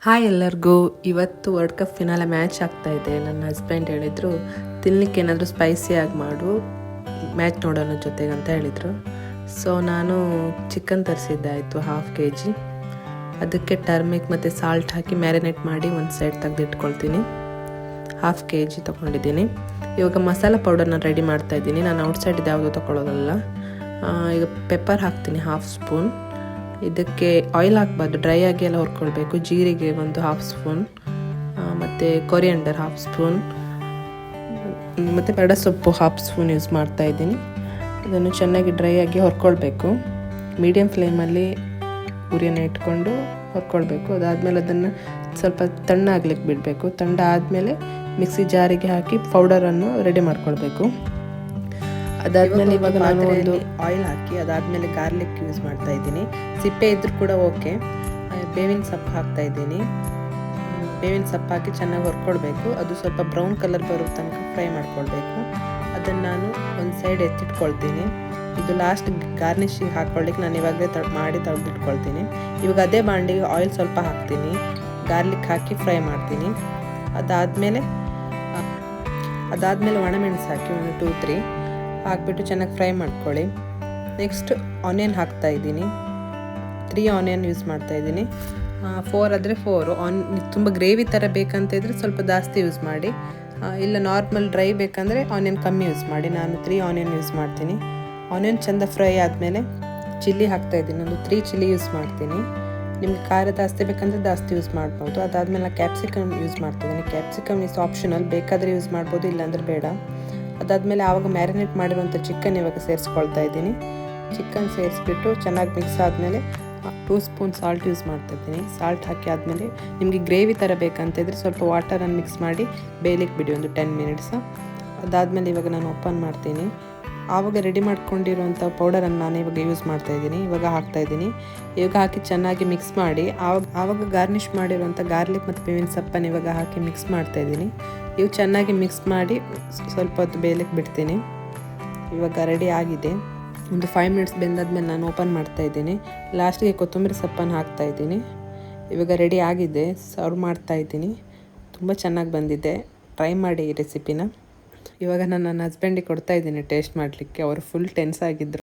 Hi ಎಲ್ಲರಿಗೂ. ಇವತ್ತು world cup finale match ಆಗ್ತಾಯಿದೆ. ನನ್ನ ಹಸ್ಬೆಂಡ್ ಹೇಳಿದರು ತಿನ್ನಲಿಕ್ಕೆ ಏನಾದರೂ ಸ್ಪೈಸಿಯಾಗಿ ಮಾಡು, ಮ್ಯಾಚ್ ನೋಡೋಣ ಜೊತೆಗೆ ಅಂತ ಹೇಳಿದರು. ಸೊ ನಾನು ಚಿಕನ್ ತರಿಸಿದ್ದಾಯಿತು 1/2 kg. ಅದಕ್ಕೆ ಟರ್ಮಿಕ್ ಮತ್ತು ಸಾಲ್ಟ್ ಹಾಕಿ ಮ್ಯಾರಿನೇಟ್ ಮಾಡಿ ಒಂದು ಸೈಡ್ ತೆಗೆದಿಟ್ಕೊಳ್ತೀನಿ. 1/2 kg ತೊಗೊಂಡಿದ್ದೀನಿ. ಇವಾಗ ಮಸಾಲ ಪೌಡರ್ನ ರೆಡಿ ಮಾಡ್ತಾಯಿದ್ದೀನಿ. ನಾನು ಔಟ್ಸೈಡ್ ಯಾವುದೂ ತೊಗೊಳ್ಳೋದಲ್ಲ. ಈಗ ಪೆಪ್ಪರ್ ಹಾಕ್ತೀನಿ 1/2 ಸ್ಪೂನ್. ಇದಕ್ಕೆ ಆಯಿಲ್ ಹಾಕಬಾರ್ದು, ಡ್ರೈ ಆಗಿ ಎಲ್ಲ ಹುರ್ಕೊಳ್ಬೇಕು. ಜೀರಿಗೆ ಒಂದು 1/2 ಸ್ಪೂನ್, ಮತ್ತು ಕೊರಿಯಂಡರ್ 1/2 ಸ್ಪೂನ್, ಮತ್ತು ಬೇಡ ಸೊಪ್ಪು 1/2 ಸ್ಪೂನ್ ಯೂಸ್ ಮಾಡ್ತಾಯಿದ್ದೀನಿ. ಇದನ್ನು ಚೆನ್ನಾಗಿ ಡ್ರೈ ಆಗಿ ಹುರ್ಕೊಳ್ಬೇಕು. ಮೀಡಿಯಮ್ ಫ್ಲೇಮಲ್ಲಿ ಉರಿಯನ್ನು ಇಟ್ಕೊಂಡು ಹುರ್ಕೊಳ್ಬೇಕು. ಅದಾದಮೇಲೆ ಅದನ್ನು ಸ್ವಲ್ಪ ತಣ್ಣಾಗ್ಲಿಕ್ಕೆ ಬಿಡಬೇಕು. ತಣ್ಣ ಆದಮೇಲೆ ಮಿಕ್ಸಿ ಜಾರಿಗೆ ಹಾಕಿ ಪೌಡರನ್ನು ರೆಡಿ ಮಾಡ್ಕೊಳ್ಬೇಕು. ಅದಾದಮೇಲೆ ಇವಾಗ ನಾನು ಒಂದು ಆಯಿಲ್ ಹಾಕಿ ಅದಾದಮೇಲೆ ಗಾರ್ಲಿಕ್ ಯೂಸ್ ಮಾಡ್ತಾ ಇದ್ದೀನಿ. ಸಿಪ್ಪೆ ಇದ್ರೂ ಕೂಡ ಓಕೆ. ಬೇವಿನ ಸೊಪ್ಪು ಹಾಕ್ತಾ ಇದ್ದೀನಿ. ಬೇವಿನ ಸೊಪ್ಪು ಹಾಕಿ ಚೆನ್ನಾಗಿ ಹುರ್ಕೊಳ್ಬೇಕು. ಅದು ಸ್ವಲ್ಪ ಬ್ರೌನ್ ಕಲರ್ ಬರೋ ತನಕ ಫ್ರೈ ಮಾಡ್ಕೊಳ್ಬೇಕು. ಅದನ್ನು ನಾನು ಒಂದು ಸೈಡ್ ಎತ್ತಿಟ್ಕೊಳ್ತೀನಿ. ಇದು ಲಾಸ್ಟ್ ಗಾರ್ನಿಷಿಗೆ ಹಾಕ್ಕೊಳ್ಳಿಕ್ಕೆ ನಾನು ಇವಾಗಲೇ ಮಾಡಿ ತೆಗೆದಿಟ್ಕೊಳ್ತೀನಿ. ಇವಾಗ ಅದೇ ಬಾಂಡಿಗೆ ಆಯಿಲ್ ಸ್ವಲ್ಪ ಹಾಕ್ತೀನಿ. ಗಾರ್ಲಿಕ್ ಹಾಕಿ ಫ್ರೈ ಮಾಡ್ತೀನಿ. ಅದಾದಮೇಲೆ ಒಣಮೆಣಸು ಹಾಕಿ ಒಂದು 2-3 ಹಾಕ್ಬಿಟ್ಟು ಚೆನ್ನಾಗಿ ಫ್ರೈ ಮಾಡ್ಕೊಳ್ಳಿ. ನೆಕ್ಸ್ಟ್ ಆನಿಯನ್ ಹಾಕ್ತಾ ಇದ್ದೀನಿ. 3 ಆನಿಯನ್ ಯೂಸ್ ಮಾಡ್ತಾ ಇದ್ದೀನಿ. 4 ಆದರೆ 4. ತುಂಬ ಗ್ರೇವಿ ಥರ ಬೇಕಂತ ಇದ್ದರೆ ಸ್ವಲ್ಪ ಜಾಸ್ತಿ ಯೂಸ್ ಮಾಡಿ, ಇಲ್ಲ ನಾರ್ಮಲ್ ಡ್ರೈ ಬೇಕಂದರೆ ಆನಿಯನ್ ಕಮ್ಮಿ ಯೂಸ್ ಮಾಡಿ. ನಾನು 3 ಆನಿಯನ್ ಯೂಸ್ ಮಾಡ್ತೀನಿ. ಆನಿಯನ್ ಚೆಂದ ಫ್ರೈ ಆದಮೇಲೆ ಚಿಲ್ಲಿ ಹಾಕ್ತಾ ಇದ್ದೀನಿ. ಒಂದು 3 ಚಿಲ್ಲಿ ಯೂಸ್ ಮಾಡ್ತೀನಿ. ನಿಮಗೆ ಖಾರ ಜಾಸ್ತಿ ಬೇಕಂದರೆ ಜಾಸ್ತಿ ಯೂಸ್ ಮಾಡ್ಬೋದು. ಅದಾದಮೇಲೆ ನಾನು ಕ್ಯಾಪ್ಸಿಕಮ್ ಯೂಸ್ ಮಾಡ್ತಿದ್ದೀನಿ. ಕ್ಯಾಪ್ಸಿಕಮ್ ಇಸ್ ಆಪ್ಷನಲ್, ಬೇಕಾದರೆ ಯೂಸ್ ಮಾಡ್ಬೋದು, ಇಲ್ಲಾಂದರೆ ಬೇಡ. ಅದಾದಮೇಲೆ ಆವಾಗ ಮ್ಯಾರಿನೇಟ್ ಮಾಡಿರುವಂಥ ಚಿಕನ್ ಇವಾಗ ಸೇರಿಸ್ಕೊಳ್ತಾ ಇದ್ದೀನಿ. ಚಿಕನ್ ಸೇರಿಸ್ಬಿಟ್ಟು ಚೆನ್ನಾಗಿ ಮಿಕ್ಸ್ ಆದಮೇಲೆ 2 ಸ್ಪೂನ್ ಸಾಲ್ಟ್ ಯೂಸ್ ಮಾಡ್ತಾಯಿದ್ದೀನಿ. ಸಾಲ್ಟ್ ಹಾಕಿ ಆದಮೇಲೆ ನಿಮಗೆ ಗ್ರೇವಿ ಥರ ಬೇಕಂತಿದ್ರೆ ಸ್ವಲ್ಪ ವಾಟರನ್ನು ಮಿಕ್ಸ್ ಮಾಡಿ ಬೇಯಲಿಕ್ಕೆ ಬಿಡಿ ಒಂದು 10 ಮಿನಿಟ್ಸ್. ಅದಾದಮೇಲೆ ಇವಾಗ ನಾನು ಓಪನ್ ಮಾಡ್ತೀನಿ. ಆವಾಗ ರೆಡಿ ಮಾಡ್ಕೊಂಡಿರುವಂಥ ಪೌಡರನ್ನು ನಾನು ಇವಾಗ ಯೂಸ್ ಮಾಡ್ತಾಯಿದ್ದೀನಿ. ಇವಾಗ ಹಾಕ್ತಾಯಿದ್ದೀನಿ. ಇವಾಗ ಹಾಕಿ ಚೆನ್ನಾಗಿ ಮಿಕ್ಸ್ ಮಾಡಿ ಆವಾಗ ಗಾರ್ನಿಷ್ ಮಾಡಿರುವಂಥ ಗಾರ್ಲಿಕ್ ಮತ್ತು ಬೇವಿನ ಸೊಪ್ಪನ್ನು ಇವಾಗ ಹಾಕಿ ಮಿಕ್ಸ್ ಮಾಡ್ತಾಯಿದ್ದೀನಿ. ಇವು ಚೆನ್ನಾಗಿ ಮಿಕ್ಸ್ ಮಾಡಿ ಸ್ವಲ್ಪ ಹೊತ್ತು ಬೇಯಲಿಕ್ಕೆ ಬಿಡ್ತೀನಿ. ಇವಾಗ ರೆಡಿ ಆಗಿದೆ. ಒಂದು 5 ಮಿನಿಟ್ಸ್ ಬೆಂದಾದ್ಮೇಲೆ ನಾನು ಓಪನ್ ಮಾಡ್ತಾಯಿದ್ದೀನಿ. ಲಾಸ್ಟಿಗೆ ಕೊತ್ತಂಬರಿ ಸೊಪ್ಪನ್ನು ಹಾಕ್ತಾಯಿದ್ದೀನಿ. ಇವಾಗ ರೆಡಿ ಆಗಿದೆ. ಸರ್ವ್ ಮಾಡ್ತಾಯಿದ್ದೀನಿ. ತುಂಬ ಚೆನ್ನಾಗಿ ಬಂದಿದೆ. ಟ್ರೈ ಮಾಡಿ ಈ ರೆಸಿಪಿನ. ಇವಾಗ ನಾನು ನನ್ನ ಹಸ್ಬೆಂಡಿಗೆ ಕೊಡ್ತಾಯಿದ್ದೀನಿ ಟೇಸ್ಟ್ ಮಾಡಲಿಕ್ಕೆ. ಅವರು ಫುಲ್ ಟೆನ್ಸ್ ಆಗಿದ್ದರು.